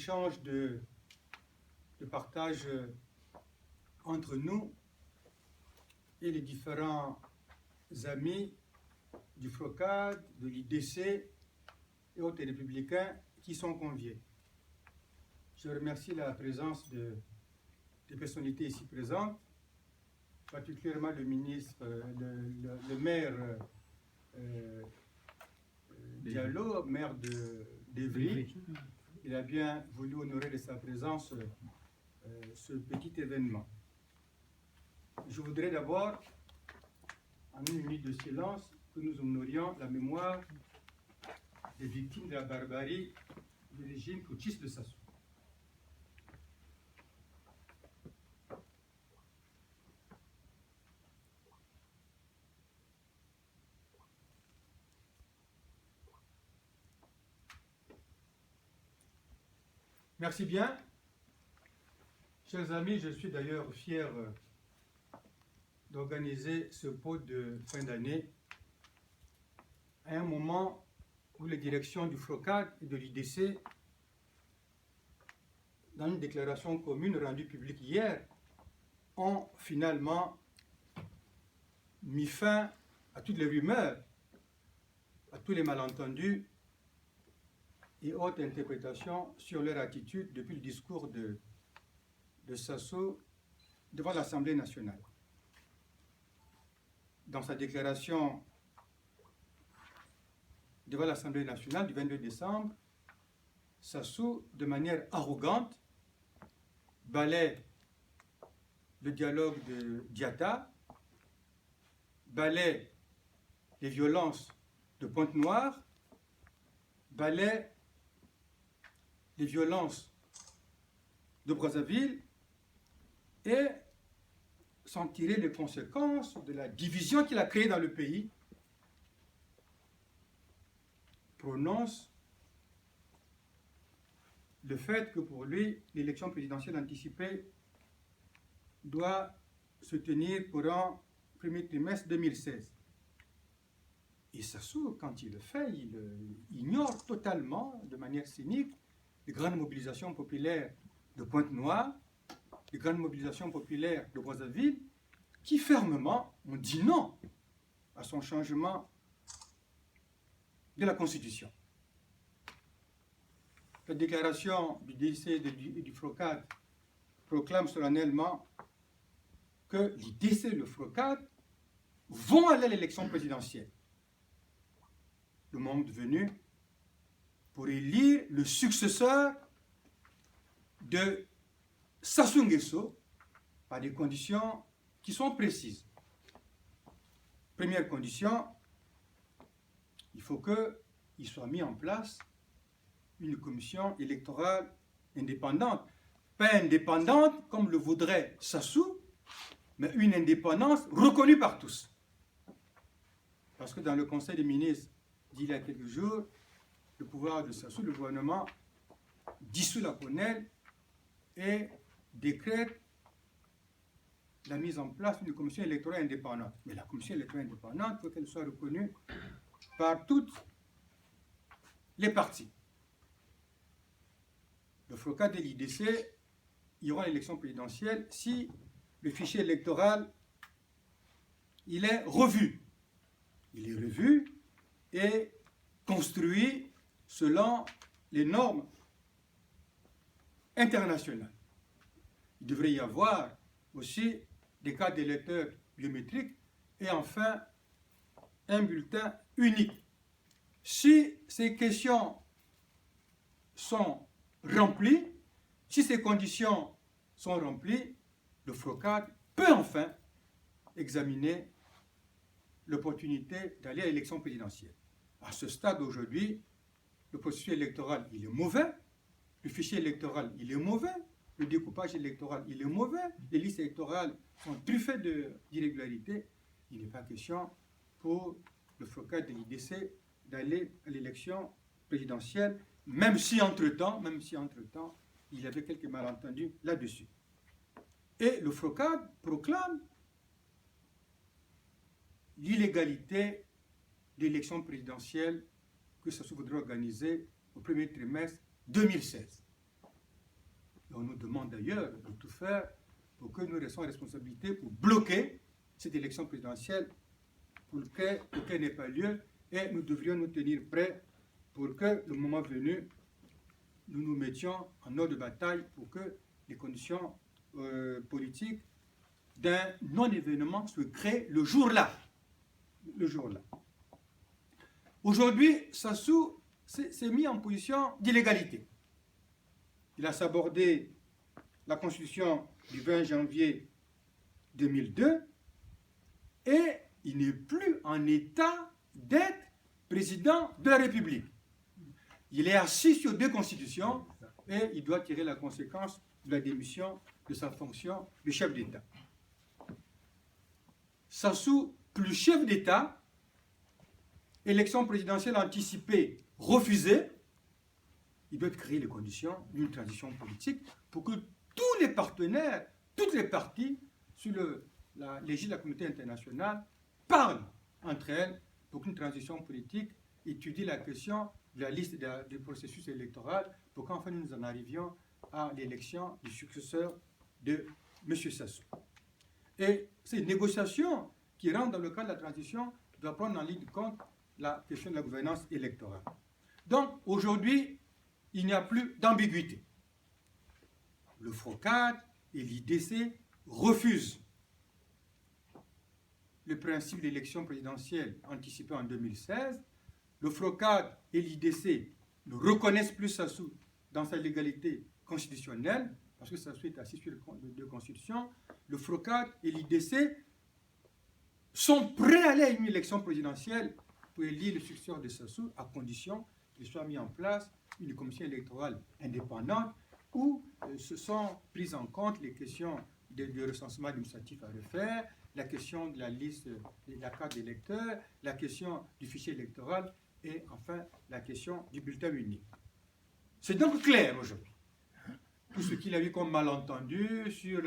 échange de partage entre nous et les différents amis du FROCAD, de l'IDC et autres républicains qui sont conviés. Je remercie la présence des personnalités ici présentes, particulièrement le ministre, le maire Diallo, maire d'Evry. Il a bien voulu honorer de sa présence ce petit événement. Je voudrais d'abord, en une minute de silence, que nous honorions la mémoire des victimes de la barbarie du régime putschiste de Sassou. Merci bien. Chers amis, je suis d'ailleurs fier d'organiser ce pot de fin d'année à un moment où les directions du FROCAD et de l'IDC, dans une déclaration commune rendue publique hier, ont finalement mis fin à toutes les rumeurs, à tous les malentendus et autres interprétations sur leur attitude depuis le discours de Sassou devant l'Assemblée nationale. Dans sa déclaration devant l'Assemblée nationale du 22 décembre, Sassou, de manière arrogante, balaie le dialogue de Diatta, balaie les violences de Pointe-Noire, balaie les violences de Brazzaville et sans tirer les conséquences de la division qu'il a créée dans le pays, prononce le fait que pour lui, l'élection présidentielle anticipée doit se tenir courant premier trimestre 2016. Et Sassou, quand il le fait, il ignore totalement, de manière cynique, les grandes mobilisations populaires de Pointe-Noire, les grandes mobilisations populaires de Brazzaville, qui fermement ont dit non à son changement de la Constitution. La déclaration du DC et du FROCAD proclame solennellement que l'IDC et le FROCAD vont aller à l'élection présidentielle. Le moment venu pour élire le successeur de Sassou Nguesso par des conditions qui sont précises. Première condition, il faut qu'il soit mis en place une commission électorale indépendante. Pas indépendante comme le voudrait Sassou, mais une indépendance reconnue par tous. Parce que dans le Conseil des ministres d'il y a quelques jours, le pouvoir de Sassou, le gouvernement, dissout la CONEL et décrète la mise en place d'une commission électorale indépendante. Mais la commission électorale indépendante, il faut qu'elle soit reconnue par toutes les partis. Le FROCAD et l'IDC iront à l'élection présidentielle si le fichier électoral il est revu. Il est revu et construit selon les normes internationales. Il devrait y avoir aussi des cartes d'électeurs biométriques et enfin un bulletin unique. Si ces questions sont remplies, si ces conditions sont remplies, le FROCAD peut enfin examiner l'opportunité d'aller à l'élection présidentielle. À ce stade aujourd'hui, le processus électoral il est mauvais, le fichier électoral il est mauvais, le découpage électoral il est mauvais, les listes électorales sont truffées d'irrégularités. Il n'est pas question pour le FROCAD de l'IDC d'aller à l'élection présidentielle, même si entre-temps, il y avait quelques malentendus là-dessus. Et le FROCAD proclame l'illégalité de l'élection présidentielle que Sassou voudrait organiser au premier trimestre 2016. on nous demande d'ailleurs de tout faire pour que nous restions en responsabilité pour bloquer cette élection présidentielle pour qu'elle n'ait pas lieu, et nous devrions nous tenir prêts pour que, le moment venu, nous nous mettions en ordre de bataille pour que les conditions politiques d'un non-événement se créent le jour-là. Le jour-là. Aujourd'hui, Sassou s'est mis en position d'illégalité. Il a sabordé la Constitution du 20 janvier 2002 et il n'est plus en état d'être président de la République. Il est assis sur 2 constitutions et il doit tirer la conséquence de la démission de sa fonction de chef d'État. Sassou, plus chef d'État, élection présidentielle anticipée refusée, il doit créer les conditions d'une transition politique pour que tous les partenaires, toutes les parties sur la l'égide de la communauté internationale parlent entre elles pour qu'une transition politique étudie la question de la liste du processus électoral pour qu'enfin nous en arrivions à l'élection du successeur de M. Sassou. Et ces négociations qui rentrent dans le cadre de la transition doivent prendre en ligne de compte la question de la gouvernance électorale. Donc, aujourd'hui, il n'y a plus d'ambiguïté. Le FROCAD et l'IDC refusent le principe de l'élection présidentielle anticipée en 2016. Le FROCAD et l'IDC ne reconnaissent plus Sassou dans sa légalité constitutionnelle, parce que Sassou est assis sur les 2 constitutions. Le FROCAD et l'IDC sont prêts à aller à une élection présidentielle pour élire le successeur de Sassou, à condition qu'il soit mis en place une commission électorale indépendante où se sont prises en compte les questions de recensement administratif à refaire, la question de la liste de la carte d'électeur, la question du fichier électoral et enfin la question du bulletin unique. C'est donc clair aujourd'hui. Tout ce qu'il a eu comme malentendu sur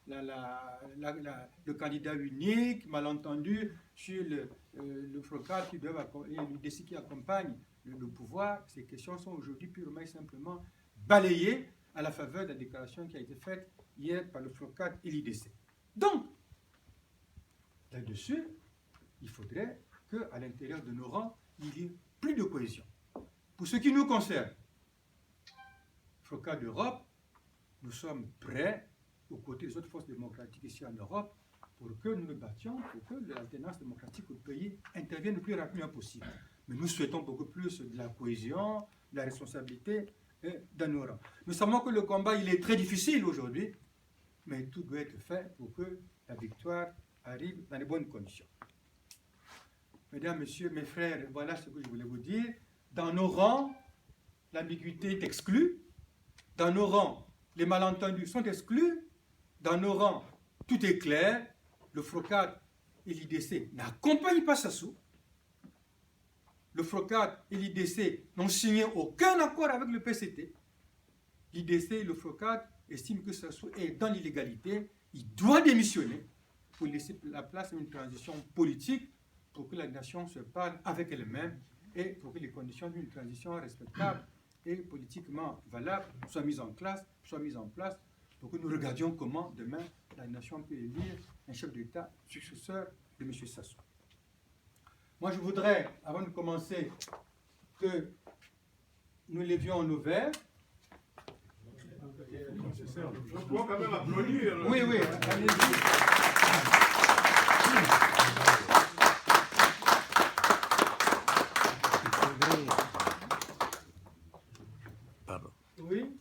le candidat unique, malentendu sur le FROCAD et le DC qui accompagne le pouvoir, ces questions sont aujourd'hui purement et simplement balayées à la faveur de la déclaration qui a été faite hier par le FROCAD et l'IDC. Donc, là-dessus, il faudrait qu'à l'intérieur de nos rangs, il y ait plus de cohésion. Pour ce qui nous concerne, FROCAD d'Europe, nous sommes prêts, aux côtés des autres forces démocratiques ici en Europe, pour que nous nous battions, pour que l'alternance démocratique au pays intervienne le plus rapidement possible. Mais nous souhaitons beaucoup plus de la cohésion, de la responsabilité dans nos rangs. Nous savons que le combat, il est très difficile aujourd'hui, mais tout doit être fait pour que la victoire arrive dans les bonnes conditions. Mesdames, Messieurs, mes frères, voilà ce que je voulais vous dire. Dans nos rangs, l'ambiguïté est exclue. Dans nos rangs, les malentendus sont exclus. Dans nos rangs, tout est clair. Le FROCAD et l'IDC n'accompagnent pas Sassou. Le FROCAD et l'IDC n'ont signé aucun accord avec le PCT. L'IDC et le FROCAD estiment que Sassou est dans l'illégalité. Il doit démissionner pour laisser la place à une transition politique pour que la nation se parle avec elle-même et pour que les conditions d'une transition respectable et politiquement valable soient mises en place pour que nous regardions comment demain la nation peut élire un chef d'État successeur de M. Sassou. Moi, je voudrais, avant de commencer, que nous lévions nos verres. On doit quand même applaudir. Oui, allez-y. Pardon. Oui,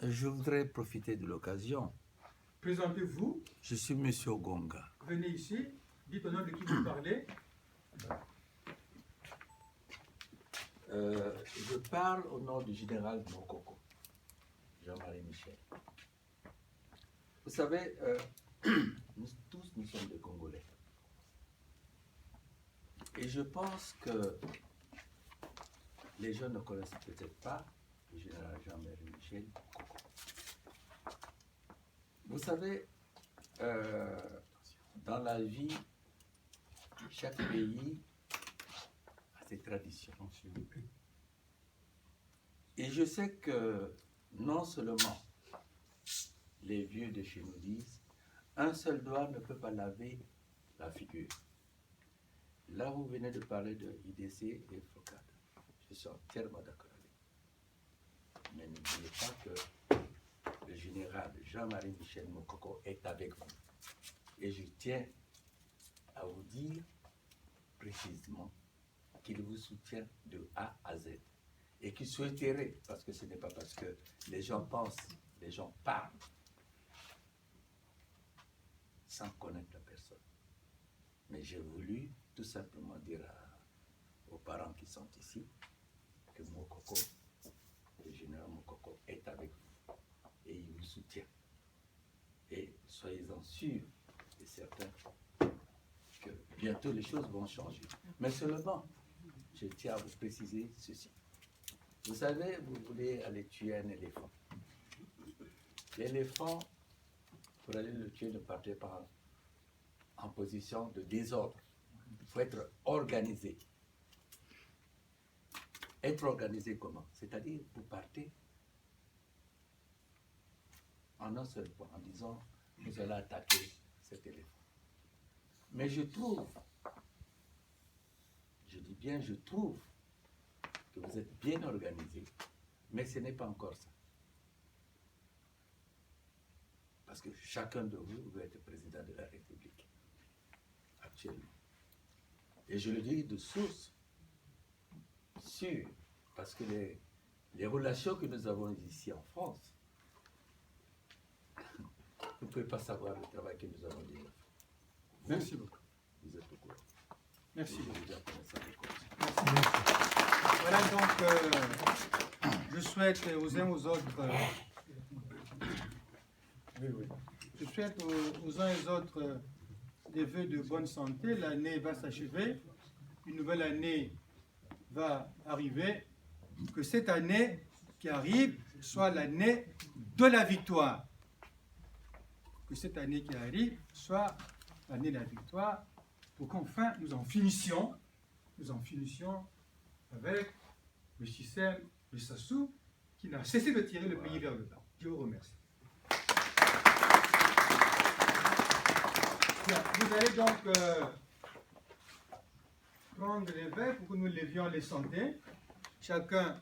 Je voudrais profiter de l'occasion. présentez-vous, Je suis M. Gonga. venez ici, dites au nom de qui vous parlez. Je parle au nom du général Mokoko, Jean-Marie Michel. Vous savez, nous sommes des Congolais. Et je pense que les gens ne connaissent peut-être pas le général Jean-Marie Michel Mokoko. Vous savez, dans la vie, chaque pays a ses traditions. Et je sais que non seulement les vieux de chez nous disent, un seul doigt ne peut pas laver la figure. Là, vous venez de parler de IDC et FROCAD. Je suis entièrement d'accord avec vous. Mais n'oubliez pas que le général Jean-Marie Michel Mokoko est avec vous. Et je tiens à vous dire précisément qu'il vous soutient de A à Z. Et qu'il souhaiterait, parce que ce n'est pas parce que les gens pensent, les gens parlent, sans connaître la personne. Mais j'ai voulu tout simplement dire aux parents qui sont ici que Mokoko, le général Mokoko, est avec vous et il vous soutient. Et soyez-en sûrs et certains que bientôt les choses vont changer. Mais seulement, je tiens à vous préciser ceci. Vous savez, vous voulez aller tuer un éléphant. L'éléphant, pour aller le tuer, ne partez pas en position de désordre. Il faut être organisé. Être organisé comment? C'est-à-dire, vous partez en un seul point, en disant, nous allons attaquer cet éléphant. Mais je trouve, je dis bien je trouve, que vous êtes bien organisé, mais ce n'est pas encore ça. Parce que chacun de vous veut être président de la République, actuellement. Et je le dis de source sûre, parce que les relations que nous avons ici en France, vous ne pouvez pas savoir le travail que nous avons déjà fait. Merci beaucoup. Vous êtes au courant. Merci Et beaucoup. je vous appelle ça le courage. Voilà donc, je souhaite aux uns aux autres, je souhaite aux uns et aux autres des vœux de bonne santé. L'année va s'achever, une nouvelle année va arriver. Que cette année qui arrive soit l'année de la victoire. Que cette année qui arrive soit l'année de la victoire, pour qu'enfin nous en finissions avec le système de Sassou qui n'a cessé de tirer le pays vers le bas. Je vous remercie. Bien, vous allez donc prendre les verres pour que nous levions les santé, chacun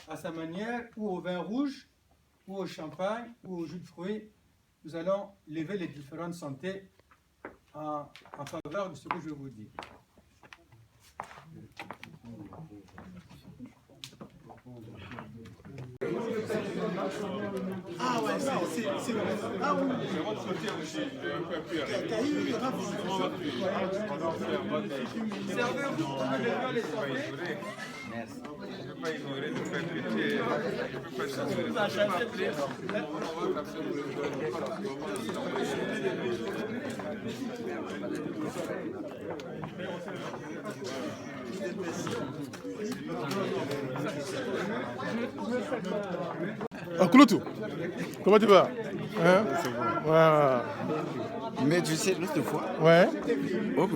à sa manière, ou au vin rouge, ou au champagne, ou au jus de fruits. Nous allons lever les différentes santé en faveur de ce que je vous dis. Ah ouais, c'est vrai. Ah oui. Servez-vous pour nous levions les santé. Merci. Je ne peux pas ignorer le fait que tu es... Je ne peux pas ignorer. Ah, Kouloutou, comment tu vas? Hein? Voilà. Mais tu sais, l'autre fois, Ouais. bon,